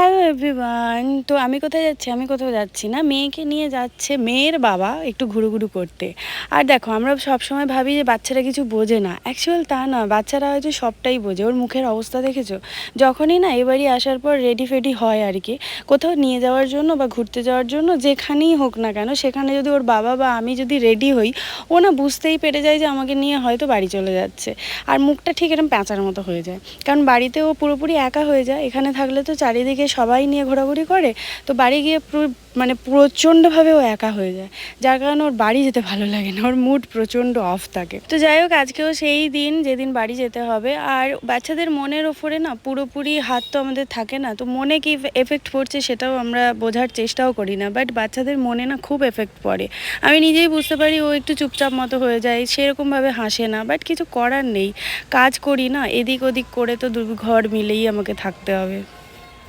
Hello everyone. তো আমি কোথায় যাচ্ছি? আমি কোথাও যাচ্ছি না, মেয়েকে নিয়ে যাচ্ছে মেয়ের বাবা একটু ঘুরুঘুরু করতে। আর দেখো, আমরা সবসময় ভাবি যে বাচ্চারা কিছু বোঝে না, অ্যাকচুয়াল তা না, বাচ্চারা হয়তো সবটাই বোঝে। ওর মুখের অবস্থা দেখেছো? যখনই না এ বাড়ি আসার পর রেডি ফেডি হয় আর কি, কোথাও নিয়ে যাওয়ার জন্য বা ঘুরতে যাওয়ার জন্য, যেখানেই হোক না কেন, সেখানে যদি ওর বাবা বা আমি যদি রেডি হই, ও না বুঝতেই পেরে যায় যে আমাকে নিয়ে হয়তো বাড়ি চলে যাচ্ছে। আর মুখটা ঠিক এরকম প্যাঁচার মতো হয়ে যায়, কারণ বাড়িতে ও পুরোপুরি একা হয়ে যায়। এখানে থাকলে তো চারিদিকে সবাই নিয়ে ঘোরাঘুরি করে, তো বাড়ি গিয়ে মানে প্রচণ্ডভাবে ও একা হয়ে যায়, যার কারণে ওর বাড়ি যেতে ভালো লাগে না, ওর মুড প্রচণ্ড অফ থাকে। তো যাই হোক, আজকেও সেই দিন যেদিন বাড়ি যেতে হবে। আর বাচ্চাদের মনের ওপরে না পুরোপুরি হাত তো আমাদের থাকে না, তো মনে কি এফেক্ট পড়ছে সেটাও আমরা বোঝার চেষ্টাও করি না, বাট বাচ্চাদের মনে না খুব এফেক্ট পড়ে। আমি নিজেই বুঝতে পারি, ও একটু চুপচাপ মতো হয়ে যায়, সেরকমভাবে হাসে না, বাট কিছু করার নেই, কাজ করি না, এদিক ওদিক করে তো ঘর মিলেই আমাকে থাকতে হবে।